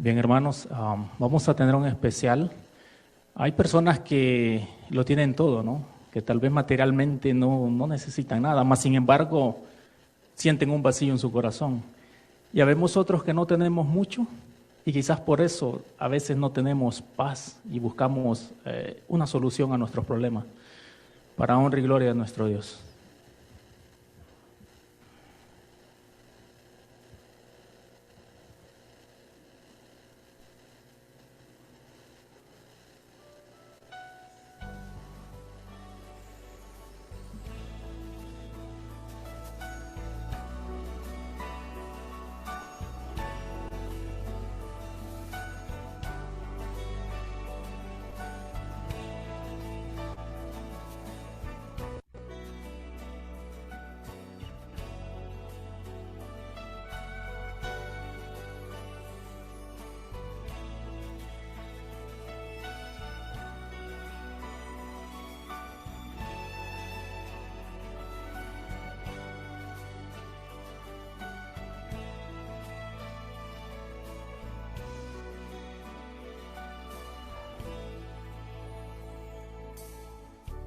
Bien, hermanos, vamos a tener un especial. Hay personas que lo tienen todo, ¿no? Que tal vez materialmente no necesitan nada, más sin embargo sienten un vacío en su corazón. Y habemos otros que no tenemos mucho y quizás por eso a veces no tenemos paz y buscamos una solución a nuestros problemas, para honra y gloria de nuestro Dios.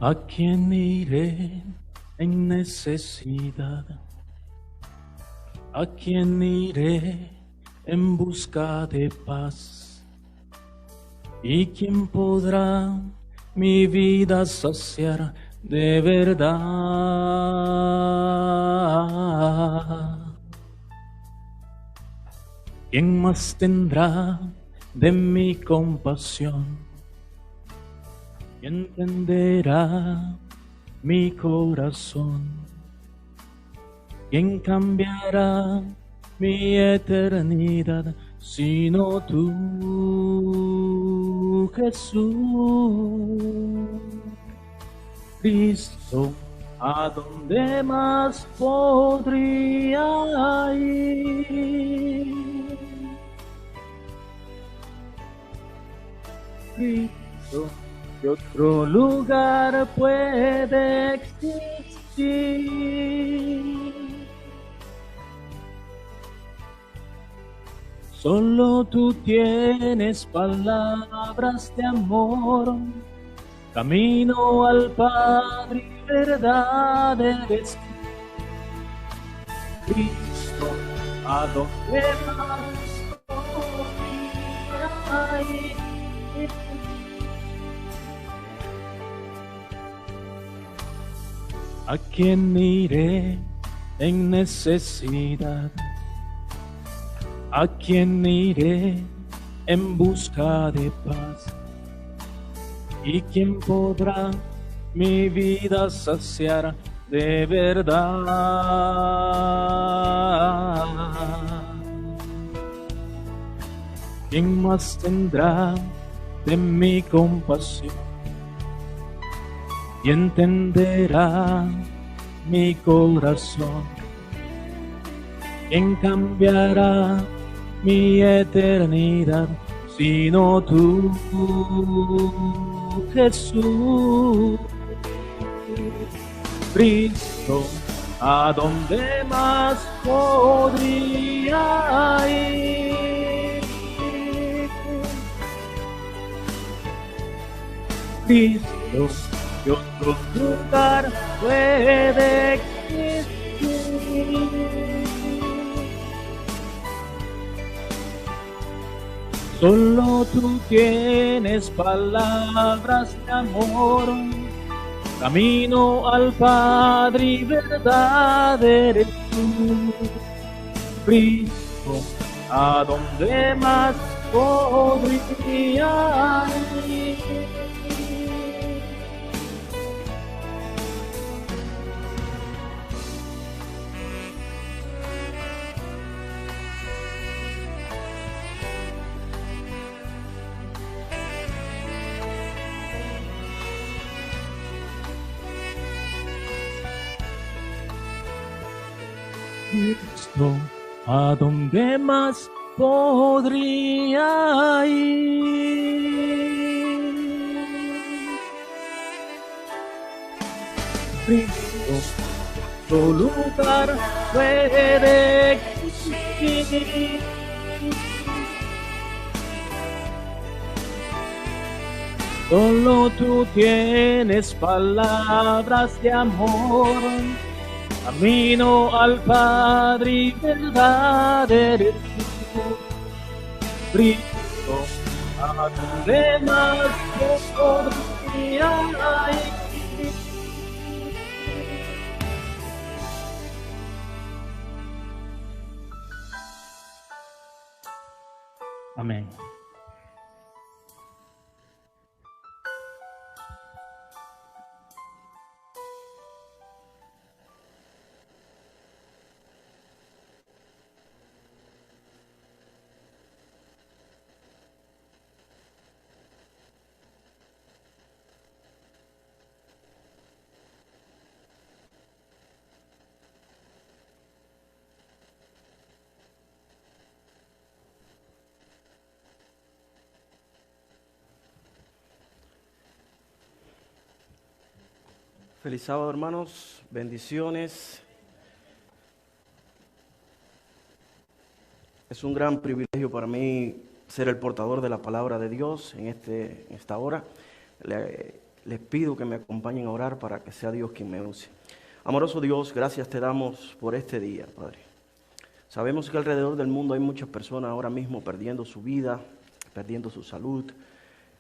¿A quién iré en necesidad? ¿A quién iré en busca de paz? ¿Y quién podrá mi vida saciar de verdad? ¿Quién más tendrá de mi compasión? Y entenderá mi corazón. ¿Quién cambiará mi eternidad sino tú, Jesús? Cristo, ¿a dónde más podría ir? Cristo, ¿qué otro lugar puede existir? Solo tú tienes palabras de amor, camino al Padre y verdad eres Cristo, ¿a dónde más podría ir? ¿A quién iré en necesidad? ¿A quién iré en busca de paz? ¿Y quién podrá mi vida saciar de verdad? ¿Quién más tendrá de mi compasión? Y entenderá mi corazón. ¿Quién cambiará mi eternidad sino tú, Jesús? Cristo, ¿a dónde más podría ir? Cristo, ¿qué otro lugar puede existir? Solo tú tienes palabras de amor, camino al Padre y verdad eres tú. Cristo, ¿a dónde más podría ir? Cristo, ¿a dónde más podría ir? Cristo, tu lugar puede existir. Solo tú tienes palabras de amor, camino al Padre y verdad eres tú. Brillo a tus demás que podría existir. Amén. Feliz sábado, hermanos, bendiciones. Es un gran privilegio para mí ser el portador de la palabra de Dios en esta hora. Les pido que me acompañen a orar para que sea Dios quien me use. Amoroso Dios, gracias te damos por este día, Padre. Sabemos que alrededor del mundo hay muchas personas ahora mismo perdiendo su vida, perdiendo su salud,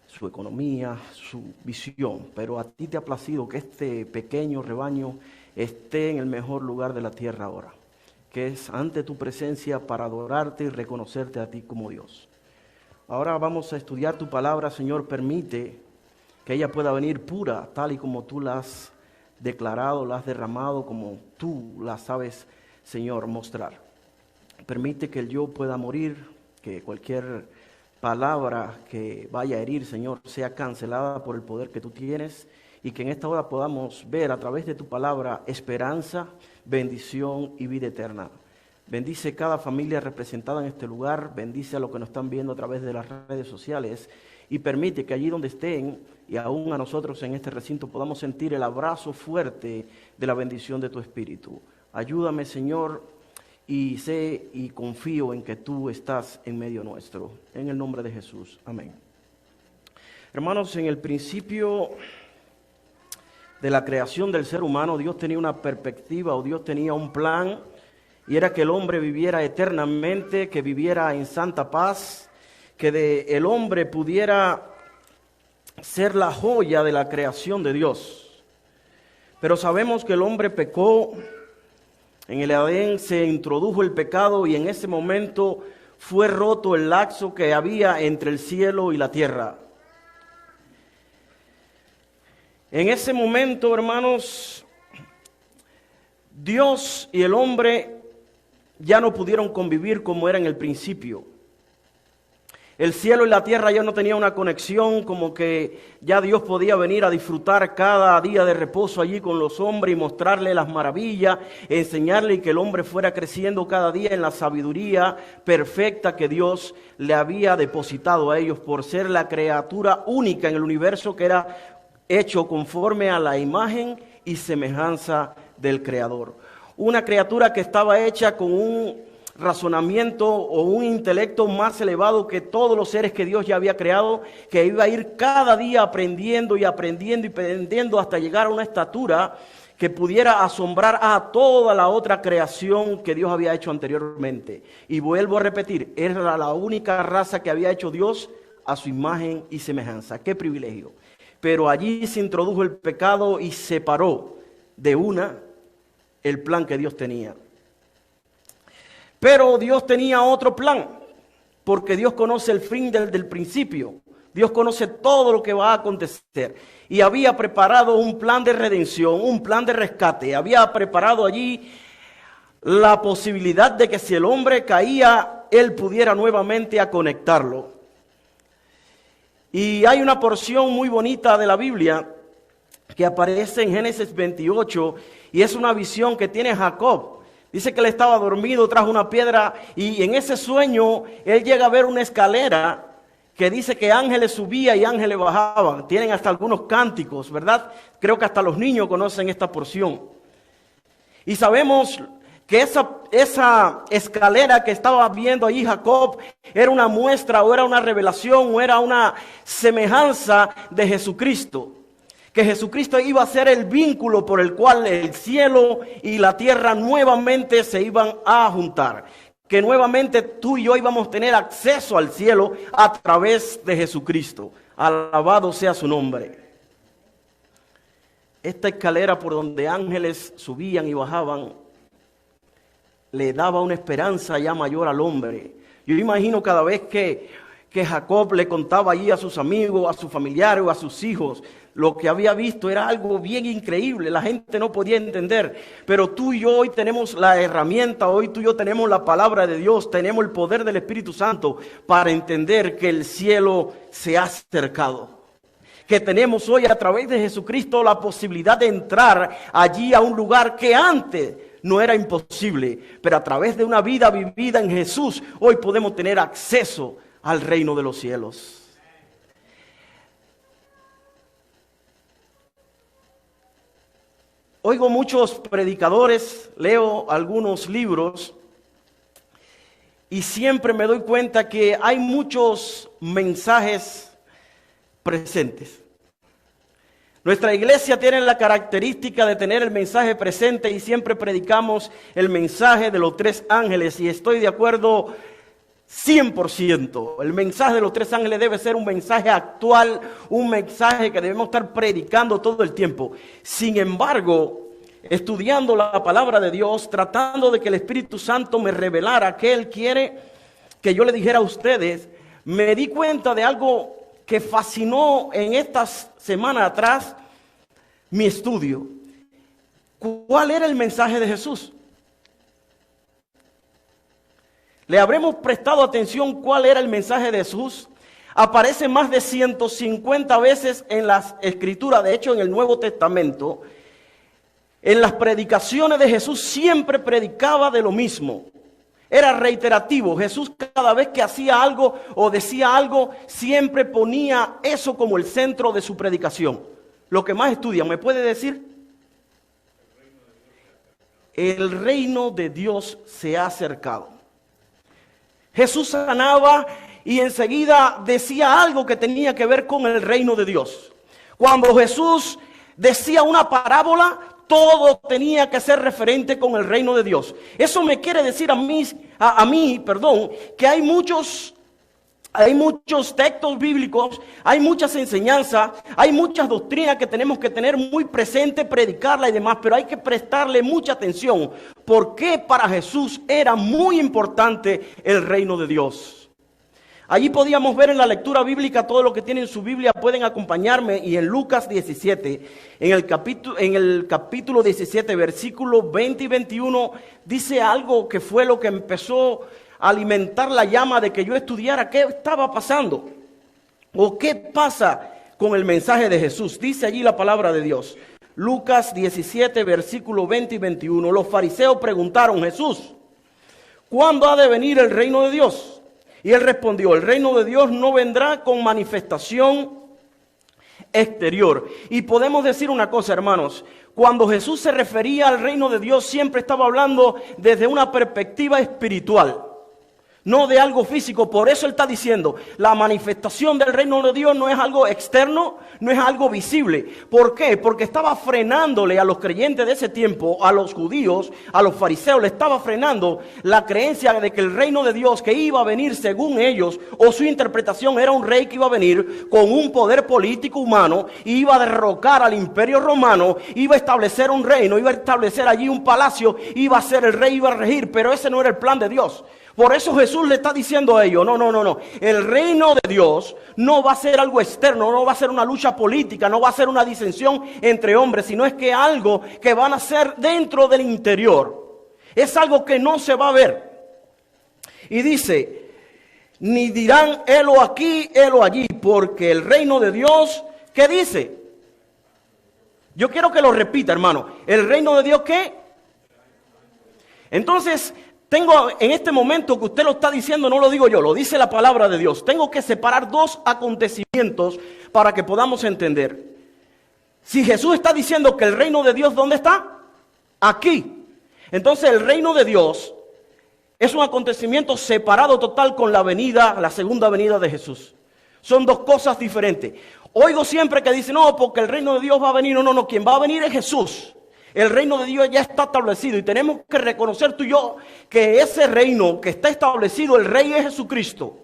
su economía, su visión, pero a ti te ha placido que este pequeño rebaño esté en el mejor lugar de la tierra ahora, que es ante tu presencia para adorarte y reconocerte a ti como Dios. Ahora vamos a estudiar tu palabra, Señor, permite que ella pueda venir pura, tal y como tú la has declarado, la has derramado, como tú la sabes, Señor, mostrar. Permite que el yo pueda morir, que cualquier palabra que vaya a herir, Señor, sea cancelada por el poder que tú tienes y que en esta hora podamos ver a través de tu palabra esperanza, bendición y vida eterna. Bendice cada familia representada en este lugar, bendice a los que nos están viendo a través de las redes sociales y permite que allí donde estén y aún a nosotros en este recinto podamos sentir el abrazo fuerte de la bendición de tu Espíritu. Ayúdame, Señor, y sé y confío en que tú estás en medio nuestro. En el nombre de Jesús. Amén. Hermanos, en el principio de la creación del ser humano, Dios tenía una perspectiva o Dios tenía un plan, y era que el hombre viviera eternamente, que viviera en santa paz, que el hombre pudiera ser la joya de la creación de Dios. Pero sabemos que el hombre pecó. En el Edén se introdujo el pecado y en ese momento fue roto el lazo que había entre el cielo y la tierra. En ese momento, hermanos, Dios y el hombre ya no pudieron convivir como era en el principio. El cielo y la tierra ya no tenían una conexión, como que ya Dios podía venir a disfrutar cada día de reposo allí con los hombres y mostrarle las maravillas, enseñarle que el hombre fuera creciendo cada día en la sabiduría perfecta que Dios le había depositado a ellos por ser la criatura única en el universo que era hecho conforme a la imagen y semejanza del Creador. Una criatura que estaba hecha con un razonamiento o un intelecto más elevado que todos los seres que Dios ya había creado, que iba a ir cada día aprendiendo y aprendiendo y aprendiendo hasta llegar a una estatura que pudiera asombrar a toda la otra creación que Dios había hecho anteriormente. Y vuelvo a repetir, era la única raza que había hecho Dios a su imagen y semejanza. ¡Qué privilegio! Pero allí se introdujo el pecado y separó de una el plan que Dios tenía. Pero Dios tenía otro plan, porque Dios conoce el fin desde el principio. Dios conoce todo lo que va a acontecer. Y había preparado un plan de redención, un plan de rescate. Había preparado allí la posibilidad de que si el hombre caía, Él pudiera nuevamente a conectarlo. Y hay una porción muy bonita de la Biblia que aparece en Génesis 28 y es una visión que tiene Jacob. Dice que él estaba dormido tras una piedra y en ese sueño él llega a ver una escalera que dice que ángeles subían y ángeles bajaban. Tienen hasta algunos cánticos, ¿verdad? Creo que hasta los niños conocen esta porción. Y sabemos que esa escalera que estaba viendo allí Jacob era una muestra o era una revelación o era una semejanza de Jesucristo. Que Jesucristo iba a ser el vínculo por el cual el cielo y la tierra nuevamente se iban a juntar. Que nuevamente tú y yo íbamos a tener acceso al cielo a través de Jesucristo. Alabado sea su nombre. Esta escalera por donde ángeles subían y bajaban le daba una esperanza ya mayor al hombre. Yo imagino cada vez que Jacob le contaba allí a sus amigos, a sus familiares o a sus hijos, lo que había visto era algo bien increíble. La gente no podía entender. Pero tú y yo hoy tenemos la herramienta, hoy tú y yo tenemos la palabra de Dios, tenemos el poder del Espíritu Santo para entender que el cielo se ha acercado. Que tenemos hoy a través de Jesucristo la posibilidad de entrar allí a un lugar que antes no era imposible. Pero a través de una vida vivida en Jesús, hoy podemos tener acceso al reino de los cielos. Oigo muchos predicadores, leo algunos libros y siempre me doy cuenta que hay muchos mensajes presentes. Nuestra iglesia tiene la característica de tener el mensaje presente y siempre predicamos el mensaje de los tres ángeles y estoy de acuerdo 100%. El mensaje de los tres ángeles debe ser un mensaje actual, un mensaje que debemos estar predicando todo el tiempo. Sin embargo, estudiando la palabra de Dios, tratando de que el Espíritu Santo me revelara que Él quiere que yo le dijera a ustedes, me di cuenta de algo que fascinó en estas semanas atrás mi estudio. ¿Cuál era el mensaje de Jesús? ¿Le habremos prestado atención cuál era el mensaje de Jesús? Aparece más de 150 veces en las Escrituras, de hecho en el Nuevo Testamento. En las predicaciones de Jesús siempre predicaba de lo mismo. Era reiterativo. Jesús cada vez que hacía algo o decía algo, siempre ponía eso como el centro de su predicación. Lo que más estudia, ¿me puede decir? El reino de Dios se ha acercado. Jesús sanaba y enseguida decía algo que tenía que ver con el reino de Dios. Cuando Jesús decía una parábola, todo tenía que ser referente con el reino de Dios. Eso me quiere decir a mí, que hay muchos textos bíblicos, hay muchas enseñanzas, hay muchas doctrinas que tenemos que tener muy presente, predicarla y demás, pero hay que prestarle mucha atención, porque para Jesús era muy importante el reino de Dios. Allí podíamos ver en la lectura bíblica, todo lo que tienen su Biblia pueden acompañarme, y en Lucas 17, en el capítulo 17, versículos 20 y 21, dice algo que fue lo que empezó a alimentar la llama de que yo estudiara qué estaba pasando, o qué pasa con el mensaje de Jesús. Dice allí la palabra de Dios, Lucas 17, versículos 20 y 21, los fariseos preguntaron: Jesús, ¿cuándo ha de venir el reino de Dios? Y él respondió: el reino de Dios no vendrá con manifestación exterior. Y podemos decir una cosa, hermanos, cuando Jesús se refería al reino de Dios, siempre estaba hablando desde una perspectiva espiritual, no de algo físico. Por eso él está diciendo, la manifestación del reino de Dios no es algo externo, no es algo visible. ¿Por qué? Porque estaba frenándole a los creyentes de ese tiempo, a los judíos, a los fariseos, le estaba frenando la creencia de que el reino de Dios que iba a venir según ellos, o su interpretación, era un rey que iba a venir con un poder político humano, iba a derrocar al imperio romano, iba a establecer un reino, iba a establecer allí un palacio, iba a ser el rey, iba a regir, pero ese no era el plan de Dios. Por eso Jesús le está diciendo a ellos, no. El reino de Dios no va a ser algo externo, no va a ser una lucha política, no va a ser una disensión entre hombres, sino es que algo que van a hacer dentro del interior. Es algo que no se va a ver. Y dice, ni dirán helo aquí, helo allí, porque el reino de Dios, ¿qué dice? Yo quiero que lo repita, hermano. ¿El reino de Dios qué? Entonces, tengo en este momento que usted lo está diciendo, no lo digo yo, lo dice la palabra de Dios. Tengo que separar dos acontecimientos para que podamos entender. Si Jesús está diciendo que el reino de Dios, ¿dónde está? Aquí. Entonces el reino de Dios es un acontecimiento separado total con la segunda venida de Jesús. Son dos cosas diferentes. Oigo siempre que dicen, no, porque el reino de Dios va a venir. No, quien va a venir es Jesús. El reino de Dios ya está establecido y tenemos que reconocer tú y yo que ese reino que está establecido, el rey es Jesucristo.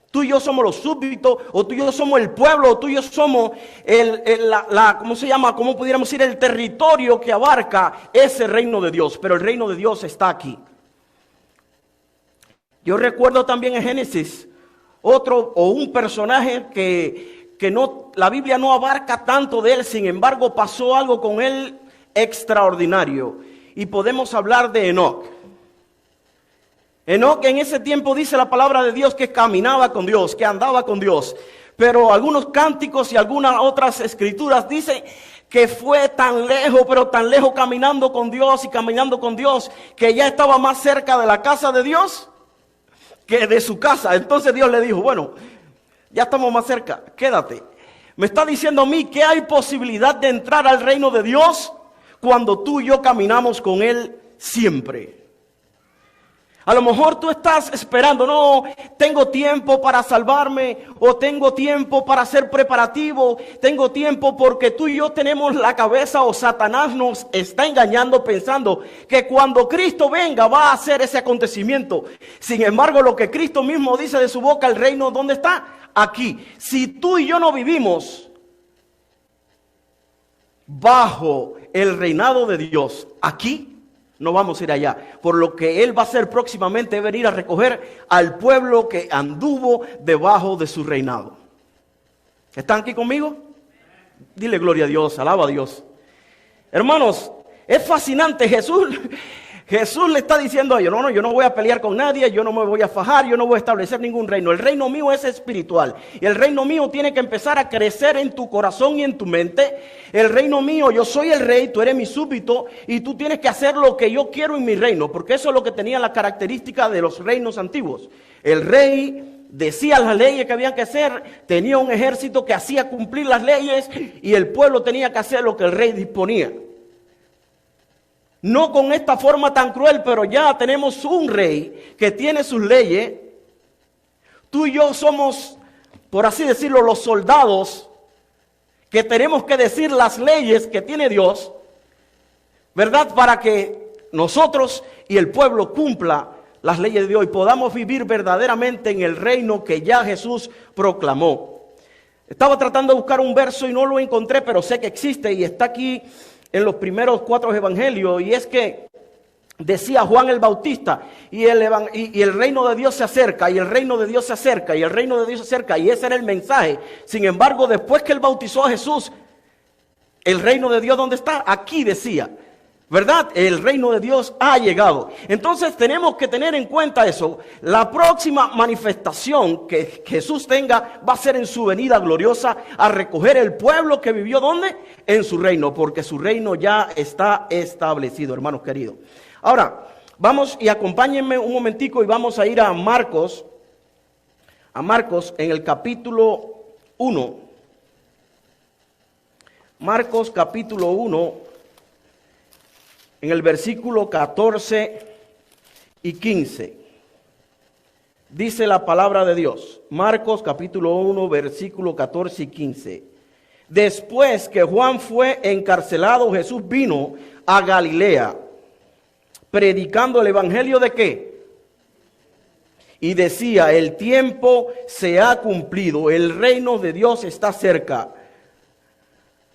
Tú y yo somos los súbditos, o tú y yo somos el pueblo, o tú y yo somos ¿cómo se llama? ¿Cómo pudiéramos decir? El territorio que abarca ese reino de Dios. Pero el reino de Dios está aquí. Yo recuerdo también en Génesis un personaje que no, la Biblia no abarca tanto de él, sin embargo pasó algo con él extraordinario. Y podemos hablar de Enoc. Enoc en ese tiempo dice la palabra de Dios que caminaba con Dios, que andaba con Dios. Pero algunos cánticos y algunas otras escrituras dicen que fue tan lejos, pero tan lejos caminando con Dios y caminando con Dios, que ya estaba más cerca de la casa de Dios que de su casa. Entonces Dios le dijo, bueno, ya estamos más cerca, quédate. Me está diciendo a mí que hay posibilidad de entrar al reino de Dios cuando tú y yo caminamos con Él siempre. A lo mejor tú estás esperando, no, tengo tiempo para salvarme, o tengo tiempo para hacer preparativo, tengo tiempo porque tú y yo tenemos la cabeza, o Satanás nos está engañando pensando que cuando Cristo venga va a hacer ese acontecimiento. Sin embargo, lo que Cristo mismo dice de su boca, el reino, ¿dónde está? Aquí. Si tú y yo no vivimos bajo el reinado de Dios aquí, no vamos a ir allá. Por lo que Él va a hacer próximamente es venir a recoger al pueblo que anduvo debajo de su reinado. ¿Están aquí conmigo? Dile gloria a Dios, alaba a Dios. Hermanos, es fascinante. Jesús le está diciendo a ellos, no, yo no voy a pelear con nadie, yo no me voy a fajar, yo no voy a establecer ningún reino. El reino mío es espiritual. Y el reino mío tiene que empezar a crecer en tu corazón y en tu mente. El reino mío, yo soy el rey, tú eres mi súbdito y tú tienes que hacer lo que yo quiero en mi reino. Porque eso es lo que tenía la característica de los reinos antiguos. El rey decía las leyes que habían que hacer, tenía un ejército que hacía cumplir las leyes y el pueblo tenía que hacer lo que el rey disponía. No con esta forma tan cruel, pero ya tenemos un rey que tiene sus leyes. Tú y yo somos, por así decirlo, los soldados que tenemos que decir las leyes que tiene Dios, ¿verdad? Para que nosotros y el pueblo cumpla las leyes de Dios y podamos vivir verdaderamente en el reino que ya Jesús proclamó. Estaba tratando de buscar un verso y no lo encontré, pero sé que existe y está aquí en los primeros 4 evangelios, y es que decía Juan el Bautista, y el reino de Dios se acerca, y el reino de Dios se acerca, y el reino de Dios se acerca, y ese era el mensaje. Sin embargo, después que él bautizó a Jesús, el reino de Dios, ¿dónde está? Aquí decía, ¿verdad? El reino de Dios ha llegado. Entonces tenemos que tener en cuenta eso. La próxima manifestación que Jesús tenga va a ser en su venida gloriosa a recoger el pueblo que vivió ¿dónde? En su reino, porque su reino ya está establecido, hermanos queridos. Ahora, vamos y acompáñenme un momentico y vamos a ir a Marcos en el capítulo 1. Marcos capítulo 1. En el versículo 14 y 15, dice la palabra de Dios. Marcos capítulo 1, versículo 14 y 15. Después que Juan fue encarcelado, Jesús vino a Galilea, predicando el evangelio ¿de qué? Y decía, el tiempo se ha cumplido, el reino de Dios está cerca.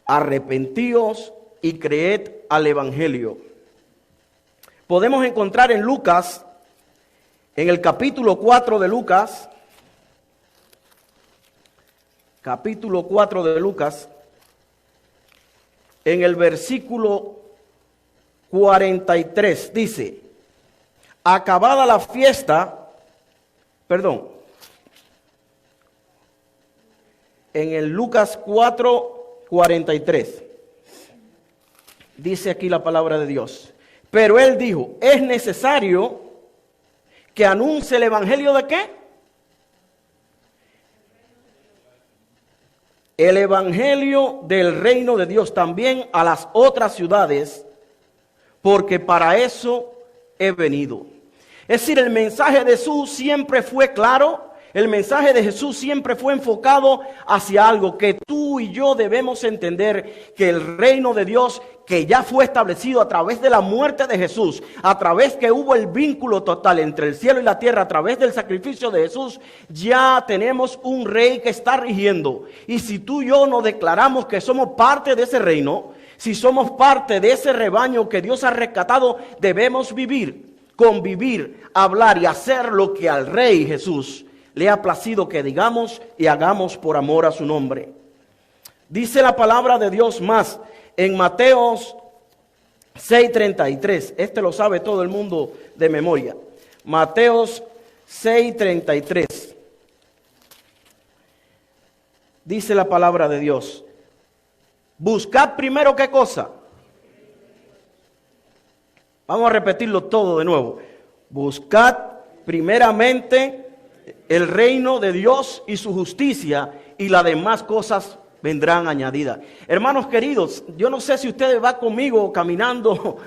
Arrepentíos y creed al evangelio. Podemos encontrar en Lucas, en el capítulo 4 de Lucas, en el versículo 43, dice, acabada la fiesta, en el Lucas 4:43, dice aquí la palabra de Dios. Pero él dijo, es necesario que anuncie el evangelio ¿de qué? El evangelio del reino de Dios también a las otras ciudades, porque para eso he venido. Es decir, el mensaje de Jesús siempre fue claro. El mensaje de Jesús siempre fue enfocado hacia algo que tú y yo debemos entender, que el reino de Dios, que ya fue establecido a través de la muerte de Jesús, a través que hubo el vínculo total entre el cielo y la tierra, a través del sacrificio de Jesús, ya tenemos un rey que está rigiendo. Y si tú y yo nos declaramos que somos parte de ese reino, si somos parte de ese rebaño que Dios ha rescatado, debemos vivir, convivir, hablar y hacer lo que al Rey Jesús le ha placido que digamos y hagamos por amor a su nombre. Dice la palabra de Dios más en Mateo 6:33. Este lo sabe todo el mundo de memoria. Mateo 6:33. Dice la palabra de Dios: buscad primero, ¿qué cosa? Vamos a repetirlo todo de nuevo. Buscad primeramente el reino de Dios y su justicia, y las demás cosas vendrán añadidas. Hermanos queridos, yo no sé si ustedes van conmigo caminando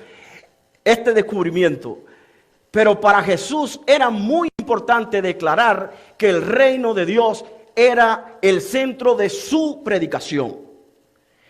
este descubrimiento, pero para Jesús era muy importante declarar que el reino de Dios era el centro de su predicación.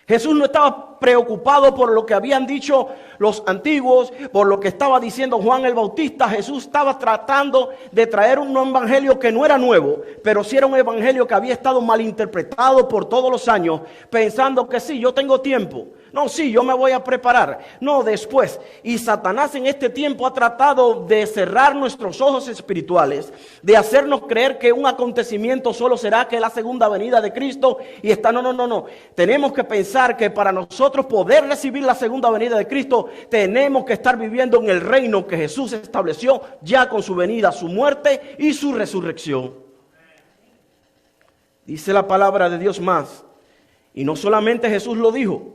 Jesús no estaba preocupado por lo que habían dicho los antiguos, por lo que estaba diciendo Juan el Bautista. Jesús estaba tratando de traer un evangelio que no era nuevo, pero sí era un evangelio que había estado malinterpretado por todos los años, pensando que sí, yo tengo tiempo. No, sí, yo me voy a preparar. No, después. Y Satanás en este tiempo ha tratado de cerrar nuestros ojos espirituales, de hacernos creer que un acontecimiento solo será que la segunda venida de Cristo y está. No. Tenemos que pensar que para nosotros poder recibir la segunda venida de Cristo, tenemos que estar viviendo en el reino que Jesús estableció ya con su venida, su muerte y su resurrección. Dice la palabra de Dios más. Y no solamente Jesús lo dijo.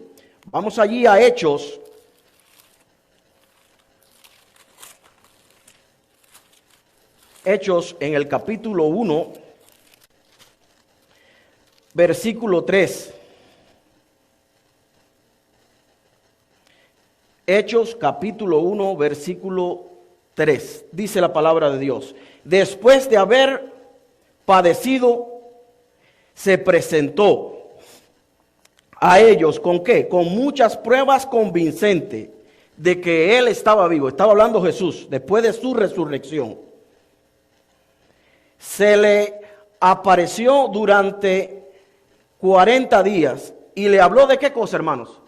Vamos allí a Hechos. Hechos en el capítulo 1, versículo 3. Hechos capítulo 1, versículo 3. Dice la palabra de Dios: después de haber padecido, se presentó a ellos, ¿con qué? Con muchas pruebas convincentes de que Él estaba vivo. Estaba hablando Jesús, después de su resurrección. Se le apareció durante 40 días y le habló de qué cosa, hermanos.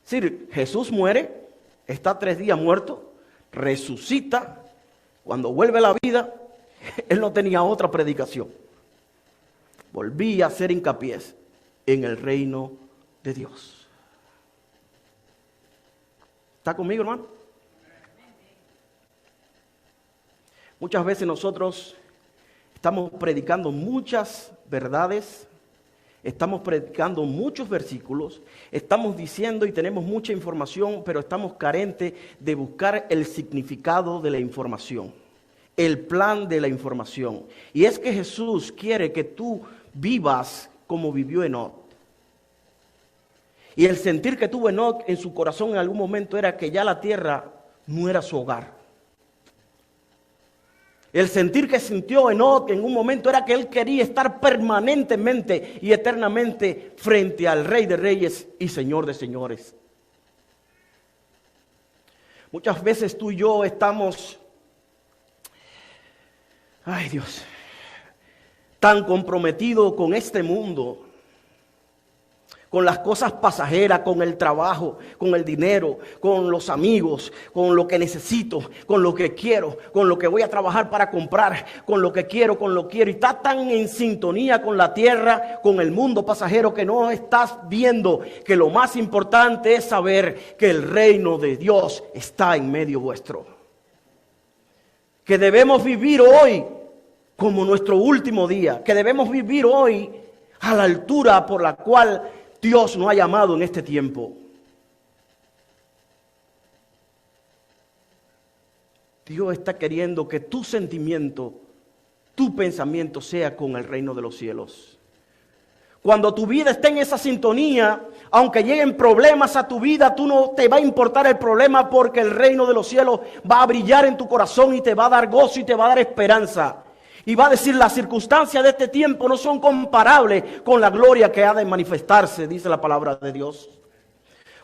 Es decir, Jesús muere, está 3 días muerto, resucita, cuando vuelve a la vida, Él no tenía otra predicación. Volvía a hacer hincapié en el reino de Dios. ¿Está conmigo, hermano? Muchas veces nosotros estamos predicando muchas verdades, estamos predicando muchos versículos, estamos diciendo y tenemos mucha información, pero estamos carentes de buscar el significado de la información, el plan de la información. Y es que Jesús quiere que tú vivas como vivió Enoc. Y el sentir que tuvo Enoc en su corazón en algún momento era que ya la tierra no era su hogar. El sentir que sintió Enoc en un momento era que él quería estar permanentemente y eternamente frente al Rey de Reyes y Señor de Señores. Muchas veces tú y yo estamos, ay Dios, tan comprometidos con este mundo, con las cosas pasajeras, con el trabajo, con el dinero, con los amigos, con lo que necesito, con lo que quiero, con lo que voy a trabajar para comprar, con lo que quiero, y está tan en sintonía con la tierra, con el mundo pasajero, que no estás viendo que lo más importante es saber que el reino de Dios está en medio vuestro. Que debemos vivir hoy como nuestro último día, que debemos vivir hoy a la altura por la cual Dios nos ha llamado en este tiempo. Dios está queriendo que tu sentimiento, tu pensamiento sea con el reino de los cielos. Cuando tu vida esté en esa sintonía, Aunque lleguen problemas a tu vida, tú no te va a importar el problema, porque el reino de los cielos va a brillar en tu corazón y te va a dar gozo y te va a dar esperanza. Y va a decir, las circunstancias de este tiempo no son comparables con la gloria que ha de manifestarse, dice la palabra de Dios.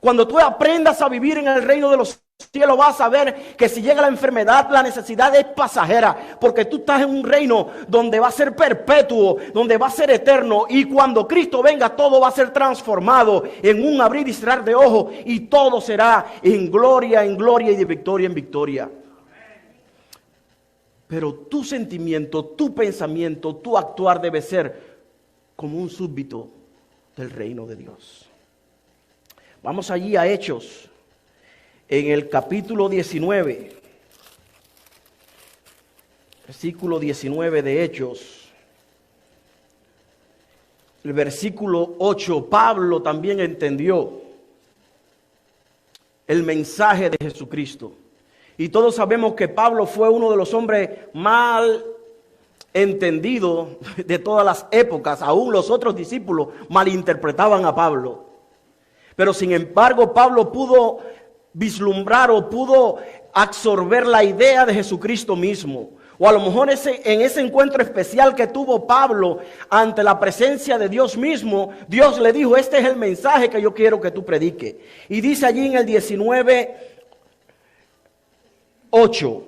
Cuando tú aprendas a vivir en el reino de los cielos, vas a ver que si llega la enfermedad, la necesidad es pasajera, porque tú estás en un reino donde va a ser perpetuo, donde va a ser eterno, y cuando Cristo venga, todo va a ser transformado en un abrir y cerrar de ojos, y todo será en gloria y de victoria en victoria. Pero tu sentimiento, tu pensamiento, tu actuar debe ser como un súbdito del reino de Dios. Vamos allí a Hechos, en el capítulo 19, versículo 19 de Hechos, el versículo 8. Pablo también entendió el mensaje de Jesucristo. Y todos sabemos que Pablo fue uno de los hombres mal entendidos de todas las épocas. Aún los otros discípulos malinterpretaban a Pablo. Pero sin embargo, Pablo pudo vislumbrar o pudo absorber la idea de Jesucristo mismo. O a lo mejor en ese encuentro especial que tuvo Pablo ante la presencia de Dios mismo, Dios le dijo, este es el mensaje que yo quiero que tú prediques. Y dice allí en el 19:8,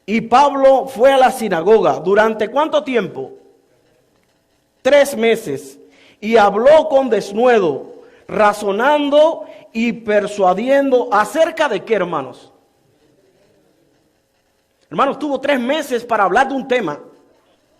y Pablo fue a la sinagoga. ¿Durante cuánto tiempo? 3 meses. Y habló con denuedo, razonando y persuadiendo. ¿Acerca de qué, hermanos? Hermanos, tuvo 3 meses para hablar de un tema.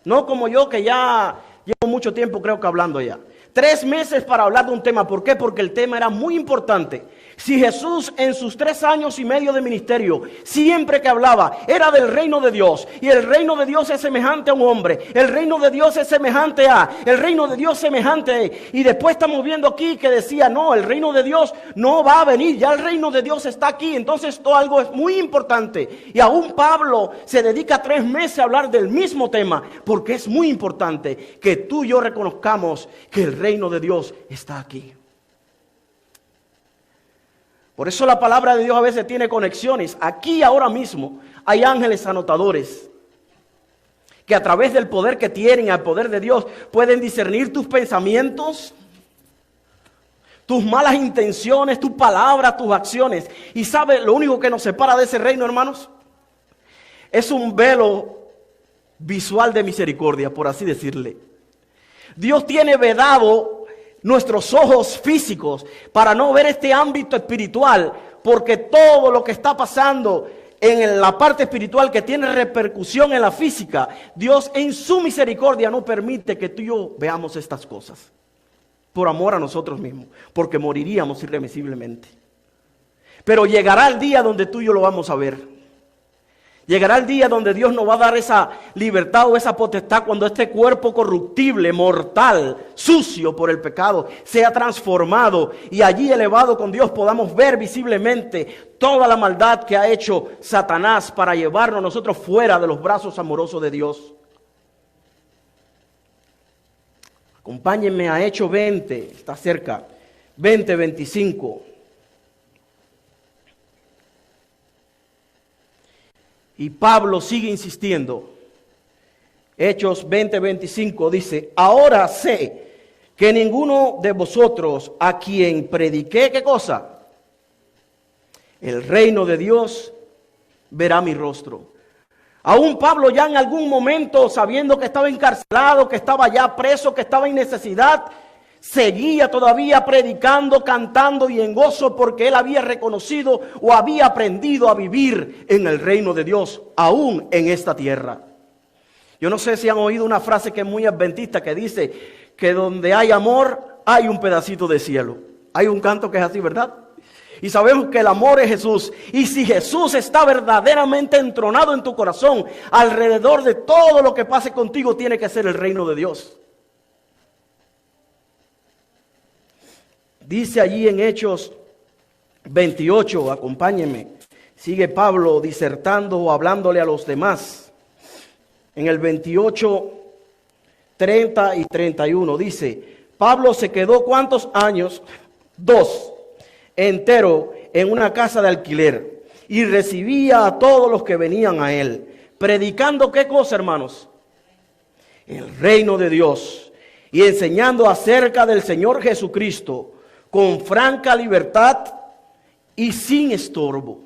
No como yo, que ya llevo mucho tiempo creo que hablando ya. 3 meses para hablar de un tema. ¿Por qué? Porque el tema era muy importante. Si Jesús en sus 3 años y medio de ministerio, siempre que hablaba, era del reino de Dios, y el reino de Dios es semejante a un hombre, el reino de Dios es semejante a, el reino de Dios semejante a, y después estamos viendo aquí que decía, no, el reino de Dios no va a venir, ya el reino de Dios está aquí. Entonces esto algo es muy importante, y aún Pablo se dedica 3 meses a hablar del mismo tema, porque es muy importante que tú y yo reconozcamos que el reino de Dios está aquí. Por eso la palabra de Dios a veces tiene conexiones. Aquí ahora mismo hay ángeles anotadores que a través del poder que tienen, al poder de Dios, pueden discernir tus pensamientos, tus malas intenciones, tus palabras, tus acciones. Y ¿sabe lo único que nos separa de ese reino, hermanos? Es un velo visual de misericordia, por así decirle. Dios tiene vedado nuestros ojos físicos para no ver este ámbito espiritual, porque todo lo que está pasando en la parte espiritual que tiene repercusión en la física, Dios en su misericordia no permite que tú y yo veamos estas cosas, por amor a nosotros mismos, porque moriríamos irremisiblemente. Pero llegará el día donde tú y yo lo vamos a ver. Llegará el día donde Dios nos va a dar esa libertad o esa potestad, cuando este cuerpo corruptible, mortal, sucio por el pecado, sea transformado, y allí elevado con Dios podamos ver visiblemente toda la maldad que ha hecho Satanás para llevarnos a nosotros fuera de los brazos amorosos de Dios. Acompáñenme a Hechos 20, está cerca, 20:25. Y Pablo sigue insistiendo. Hechos 20:25 dice, ahora sé que ninguno de vosotros a quien prediqué, ¿qué cosa? El reino de Dios verá mi rostro. Aún Pablo ya en algún momento, sabiendo que estaba encarcelado, que estaba ya preso, que estaba en necesidad, seguía todavía predicando, cantando y en gozo, porque él había reconocido o había aprendido a vivir en el reino de Dios, aún en esta tierra. Yo no sé si han oído una frase que es muy adventista, que dice que donde hay amor hay un pedacito de cielo. Hay un canto que es así, ¿verdad? Y sabemos que el amor es Jesús. Y si Jesús está verdaderamente entronado en tu corazón, alrededor de todo lo que pase contigo tiene que ser el reino de Dios. Dice allí en Hechos 28, acompáñenme, sigue Pablo disertando o hablándole a los demás. En el 28, 30 y 31 dice, Pablo se quedó ¿cuántos años? 2, entero en una casa de alquiler, y recibía a todos los que venían a él, predicando ¿qué cosa, hermanos? El reino de Dios, y enseñando acerca del Señor Jesucristo con franca libertad y sin estorbo.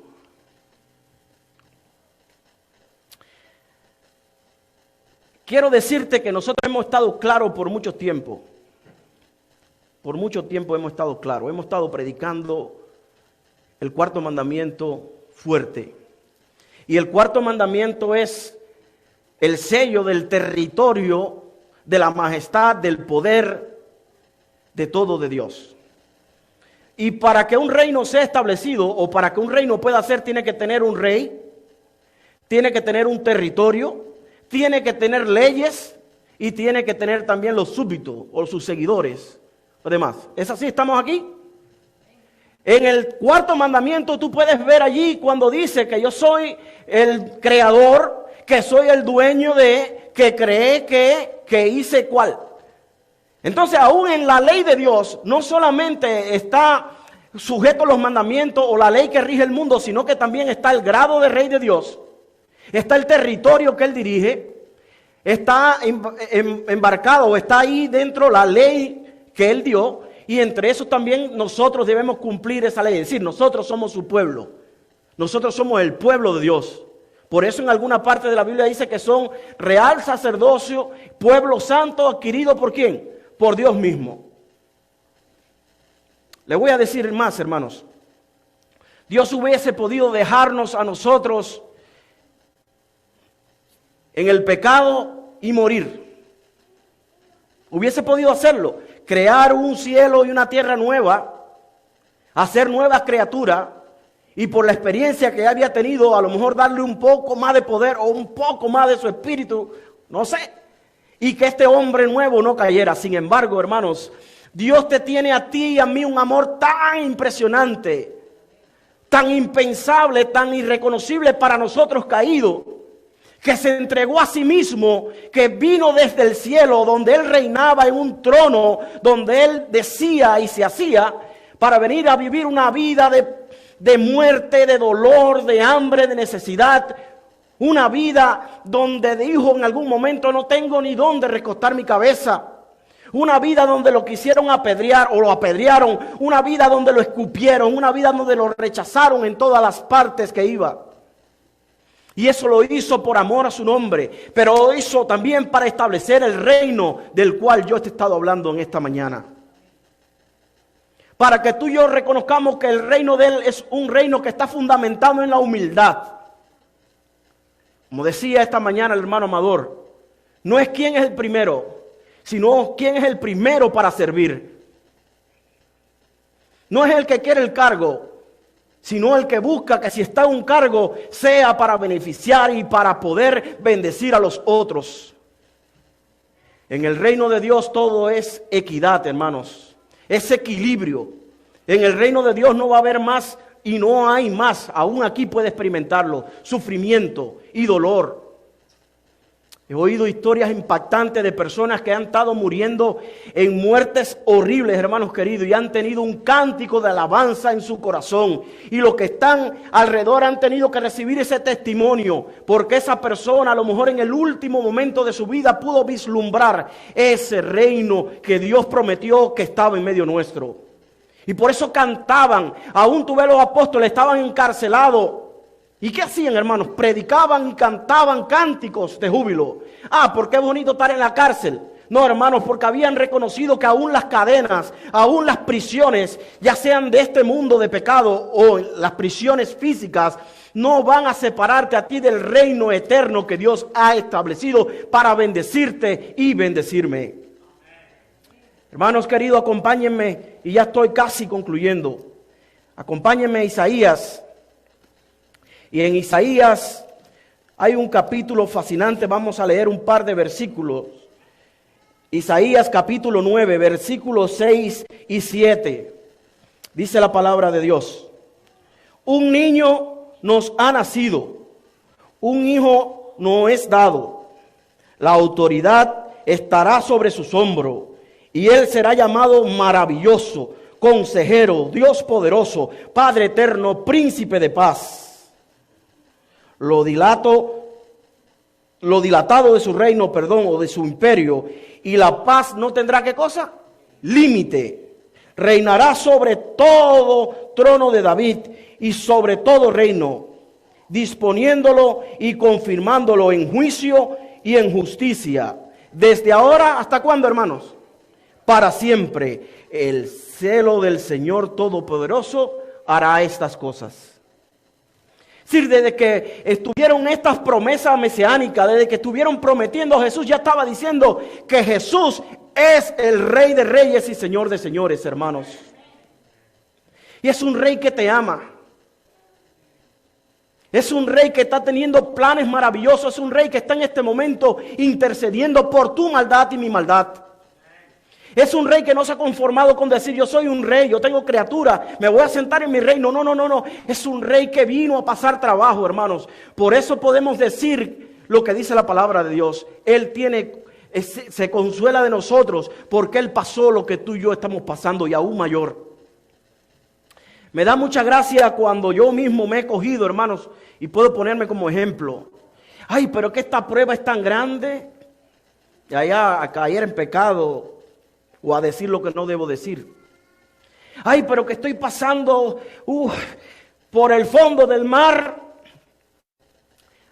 Quiero decirte que nosotros hemos estado claros por mucho tiempo. Por mucho tiempo hemos estado claros. Hemos estado predicando el cuarto mandamiento fuerte. Y el cuarto mandamiento es el sello del territorio, de la majestad, del poder, de todo de Dios. Y para que un reino sea establecido, o para que un reino pueda ser, tiene que tener un rey, tiene que tener un territorio, tiene que tener leyes y tiene que tener también los súbditos o sus seguidores. Además, ¿es así? ¿Estamos aquí? En el cuarto mandamiento tú puedes ver allí cuando dice que yo soy el creador, que soy el dueño de, que creé, que hice cuál. Entonces, aún en la ley de Dios, no solamente está sujeto a los mandamientos o la ley que rige el mundo, sino que también está el grado de rey de Dios, está el territorio que él dirige, está embarcado o está ahí dentro la ley que él dio, y entre eso también nosotros debemos cumplir esa ley. Es decir, nosotros somos su pueblo, nosotros somos el pueblo de Dios. Por eso en alguna parte de la Biblia dice que son real sacerdocio, pueblo santo adquirido ¿por quién? Por Dios mismo. Le voy a decir más, hermanos. Dios hubiese podido dejarnos a nosotros en el pecado y morir. Hubiese podido hacerlo. Crear un cielo y una tierra nueva, hacer nuevas criaturas, y por la experiencia que había tenido, a lo mejor darle un poco más de poder o un poco más de su espíritu, no sé, y que este hombre nuevo no cayera. Sin embargo, hermanos, Dios te tiene a ti y a mí un amor tan impresionante, tan impensable, tan irreconocible para nosotros caídos, que se entregó a sí mismo, que vino desde el cielo, donde Él reinaba en un trono, donde Él decía y se hacía, para venir a vivir una vida de muerte, de dolor, de hambre, de necesidad. Una vida donde dijo en algún momento: no tengo ni dónde recostar mi cabeza. Una vida donde lo quisieron apedrear o lo apedrearon. Una vida donde lo escupieron. Una vida donde lo rechazaron en todas las partes que iba. Y eso lo hizo por amor a su nombre, pero lo hizo también para establecer el reino del cual yo te he estado hablando en esta mañana. Para que tú y yo reconozcamos que el reino de Él es un reino que está fundamentado en la humildad. Como decía esta mañana el hermano Amador, no es quién es el primero, sino quién es el primero para servir. No es el que quiere el cargo, sino el que busca que si está en un cargo sea para beneficiar y para poder bendecir a los otros. En el reino de Dios todo es equidad, hermanos. Es equilibrio. En el reino de Dios no va a haber más y no hay más. Aún aquí puede experimentarlo. Sufrimiento y dolor. He oído historias impactantes de personas que han estado muriendo en muertes horribles, hermanos queridos, y han tenido un cántico de alabanza en su corazón. Y los que están alrededor han tenido que recibir ese testimonio, porque esa persona a lo mejor en el último momento de su vida pudo vislumbrar ese reino que Dios prometió que estaba en medio nuestro. Y por eso cantaban. Aún tú ves los apóstoles, estaban encarcelados. ¿Y qué hacían, hermanos? Predicaban y cantaban cánticos de júbilo. ¿Por qué es bonito estar en la cárcel? No, hermanos, porque habían reconocido que aún las cadenas, aún las prisiones, ya sean de este mundo de pecado o las prisiones físicas, no van a separarte a ti del reino eterno que Dios ha establecido para bendecirte y bendecirme. Hermanos queridos, acompáñenme, y ya estoy casi concluyendo. Acompáñenme a Isaías. Y en Isaías hay un capítulo fascinante. Vamos a leer un par de versículos. Isaías capítulo 9, versículos 6 y 7. Dice la palabra de Dios: un niño nos ha nacido, un hijo nos es dado. La autoridad estará sobre sus hombros, y él será llamado maravilloso, Consejero, Dios poderoso, Padre eterno, Príncipe de paz. Lo dilatado de su reino, o de su imperio, y la paz no tendrá, ¿qué cosa? Límite. Reinará sobre todo trono de David y sobre todo reino, disponiéndolo y confirmándolo en juicio y en justicia. Desde ahora, ¿hasta cuándo, hermanos? Para siempre. El celo del Señor Todopoderoso hará estas cosas. Es decir, desde que estuvieron estas promesas mesiánicas, desde que estuvieron prometiendo a Jesús, ya estaba diciendo que Jesús es el Rey de reyes y Señor de señores, hermanos. Y es un Rey que te ama. Es un Rey que está teniendo planes maravillosos. Es un Rey que está en este momento intercediendo por tu maldad y mi maldad. Es un Rey que no se ha conformado con decir: yo soy un rey, yo tengo criatura, me voy a sentar en mi reino. No. Es un Rey que vino a pasar trabajo, hermanos. Por eso podemos decir lo que dice la palabra de Dios. Él se consuela de nosotros porque Él pasó lo que tú y yo estamos pasando y aún mayor. Me da mucha gracia cuando yo mismo me he cogido, hermanos, y puedo ponerme como ejemplo. Ay, pero que esta prueba es tan grande. Y allá a caer en pecado o a decir lo que no debo decir. Ay, pero que estoy pasando por el fondo del mar.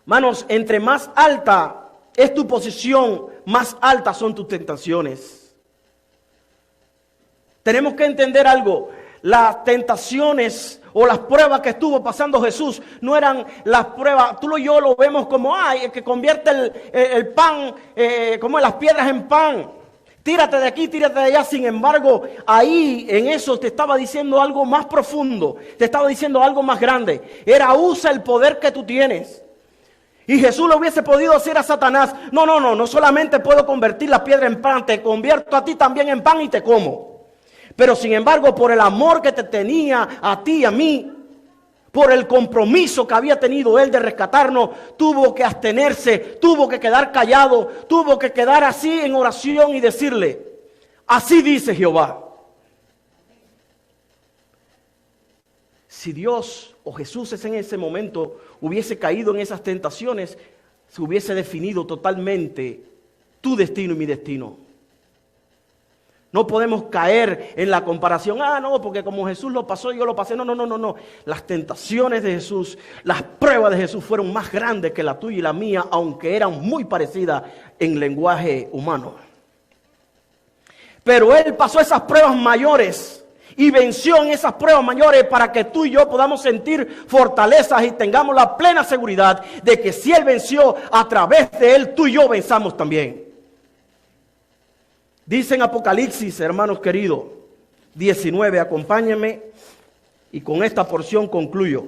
Hermanos, entre más alta es tu posición, más altas son tus tentaciones. Tenemos que entender algo. Las tentaciones o las pruebas que estuvo pasando Jesús no eran las pruebas. Tú y yo lo vemos como el que convierte el pan, como las piedras en pan. Tírate de aquí, tírate de allá. Sin embargo, ahí en eso te estaba diciendo algo más profundo. Te estaba diciendo algo más grande. Usa el poder que tú tienes. Y Jesús lo hubiese podido hacer a Satanás. No solamente puedo convertir la piedra en pan, te convierto a ti también en pan y te como. Pero sin embargo, por el amor que te tenía a ti y a mí, por el compromiso que había tenido Él de rescatarnos, tuvo que abstenerse, tuvo que quedar callado, tuvo que quedar así en oración y decirle: así dice Jehová. Si Dios o Jesús en ese momento hubiese caído en esas tentaciones, se hubiese definido totalmente tu destino y mi destino. No podemos caer en la comparación. No, porque como Jesús lo pasó, yo lo pasé. No. Las tentaciones de Jesús, las pruebas de Jesús fueron más grandes que la tuya y la mía, aunque eran muy parecidas en lenguaje humano. Pero Él pasó esas pruebas mayores y venció en esas pruebas mayores para que tú y yo podamos sentir fortalezas y tengamos la plena seguridad de que si Él venció, a través de Él tú y yo venzamos también. Dice en Apocalipsis, hermanos queridos, 19, acompáñenme y con esta porción concluyo.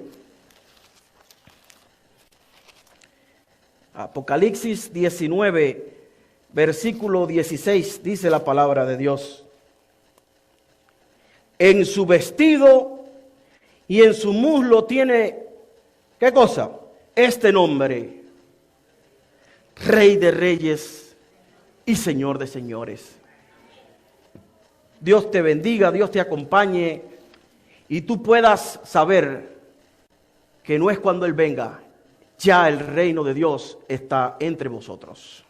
Apocalipsis 19, versículo 16, dice la palabra de Dios. En su vestido y en su muslo tiene, ¿qué cosa? Este nombre: Rey de reyes y Señor de señores. Dios te bendiga, Dios te acompañe y tú puedas saber que no es cuando Él venga, ya el reino de Dios está entre vosotros.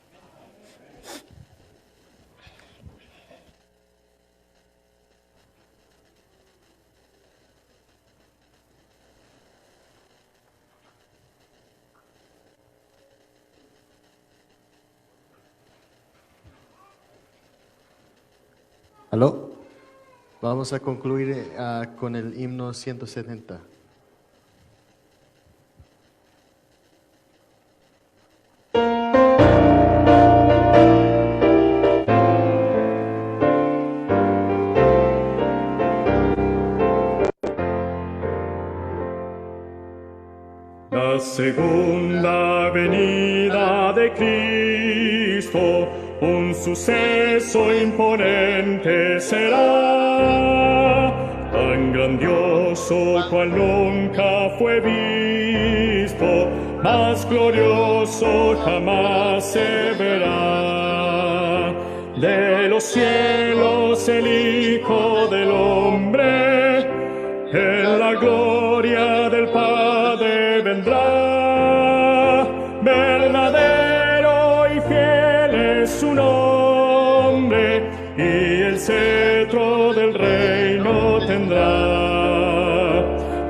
¿Aló? Vamos a concluir con el himno 170. La segunda venida de Cristo, un suceso imponente será, tan grandioso cual nunca fue visto, más glorioso jamás se verá. De los cielos el Hijo del Hombre del reino tendrá.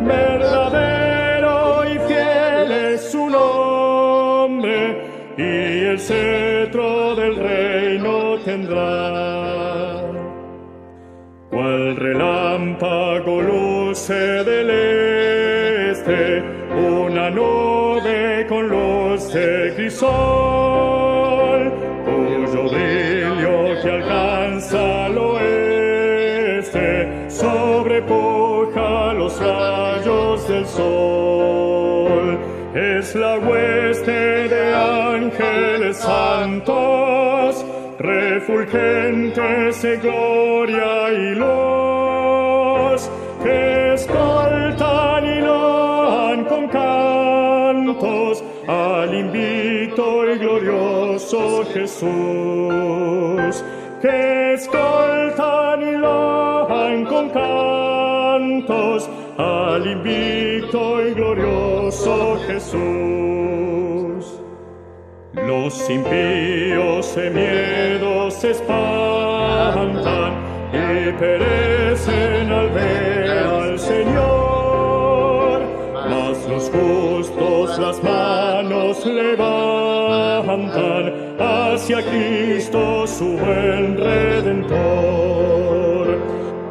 Verdadero y fiel es su nombre, y el cetro del reino tendrá. Cual relámpago luce del este, una nube con luz de crisol, cuyo brillo que alcanza al oeste sobrepuja los rayos del sol. Es la hueste de ángeles santos, refulgentes de gloria y luz, que escoltan y loan con cantos al invicto y glorioso Jesús. Que escoltan y loan con cantos al invicto y glorioso Jesús. Los impíos de miedo se espantan y perecen al ver al Señor, mas los justos las manos levantan hacia Cristo su buen Redentor,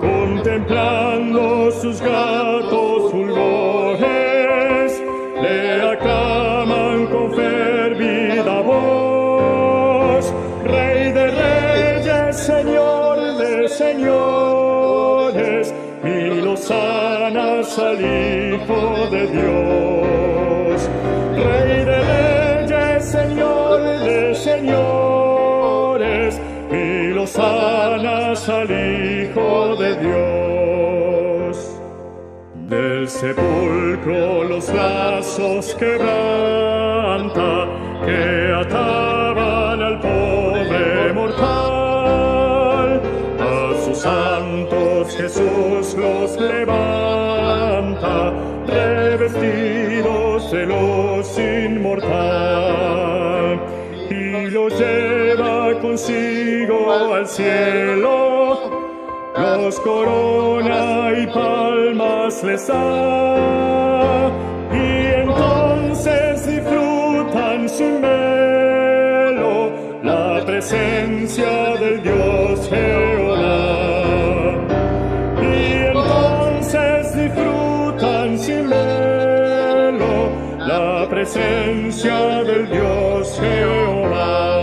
contemplando sus gratos fulgores, le aclaman con fervida voz: Rey de reyes, Señor de señores, y los sanas al Hijo de Dios. Rey de reyes, Señor de señores, y los sanas al Hijo de Dios. Del sepulcro los lazos quebranta, que ataban al pobre mortal. A sus santos Jesús los levanta, revestidos de luz inmortal, y los lleva consigo al cielo, los corona y palmas les da, y entonces disfrutan sin velo la presencia del Dios Jehová. Y entonces disfrutan sin velo la presencia del Dios Jehová.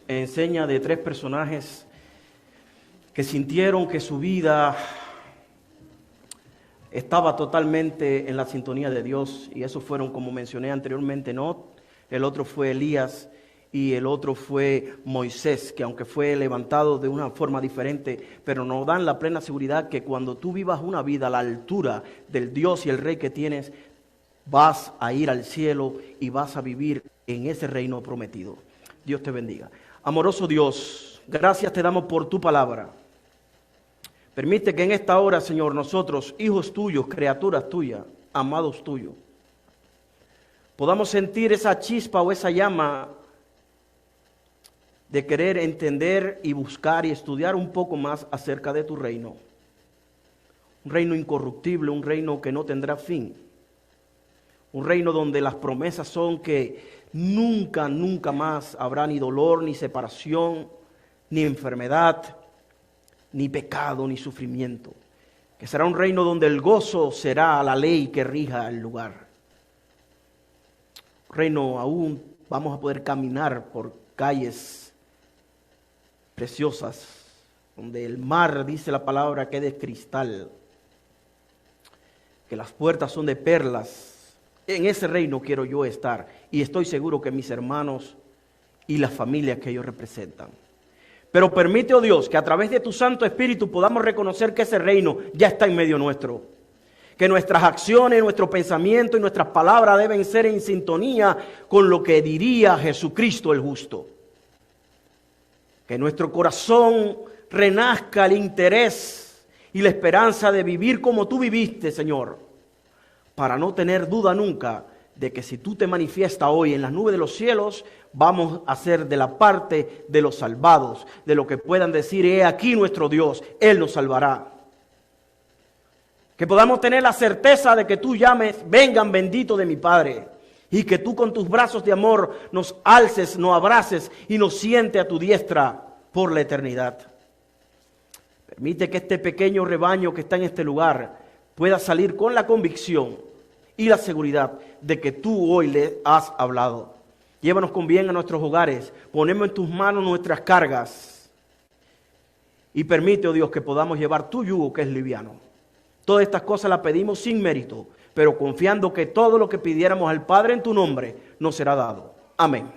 Enseña de tres personajes que sintieron que su vida estaba totalmente en la sintonía de Dios, y esos fueron, como mencioné anteriormente, Not, el otro fue Elías y el otro fue Moisés, que aunque fue levantado de una forma diferente, pero nos dan la plena seguridad que cuando tú vivas una vida a la altura del Dios y el Rey que tienes, vas a ir al cielo y vas a vivir en ese reino prometido. Dios te bendiga. Amoroso Dios, gracias te damos por tu palabra. Permite que en esta hora, Señor, nosotros, hijos tuyos, criaturas tuyas, amados tuyos, podamos sentir esa chispa o esa llama de querer entender y buscar y estudiar un poco más acerca de tu reino. Un reino incorruptible, un reino que no tendrá fin. Un reino donde las promesas son que nunca, nunca más habrá ni dolor, ni separación, ni enfermedad, ni pecado, ni sufrimiento. Que será un reino donde el gozo será la ley que rija el lugar. Un reino aún vamos a poder caminar por calles preciosas, donde el mar, dice la palabra, que es de cristal, que las puertas son de perlas. En ese reino quiero yo estar, y estoy seguro que mis hermanos y las familias que ellos representan. Pero permite, oh Dios, que a través de tu Santo Espíritu podamos reconocer que ese reino ya está en medio nuestro. Que nuestras acciones, nuestro pensamiento y nuestras palabras deben ser en sintonía con lo que diría Jesucristo el justo. Que en nuestro corazón renazca el interés y la esperanza de vivir como tú viviste, Señor. para no tener duda nunca de que si tú te manifiestas hoy en las nubes de los cielos, vamos a ser de la parte de los salvados, de lo que puedan decir, he aquí nuestro Dios, Él nos salvará. Que podamos tener la certeza de que tú llames, vengan bendito de mi Padre, y que tú con tus brazos de amor nos alces, nos abraces y nos siente a tu diestra por la eternidad. Permite que este pequeño rebaño que está en este lugar pueda salir con la convicción y la seguridad de que tú hoy le has hablado. Llévanos con bien a nuestros hogares, ponemos en tus manos nuestras cargas y permite, oh Dios, que podamos llevar tu yugo que es liviano. Todas estas cosas las pedimos sin mérito, pero confiando que todo lo que pidiéramos al Padre en tu nombre nos será dado. Amén.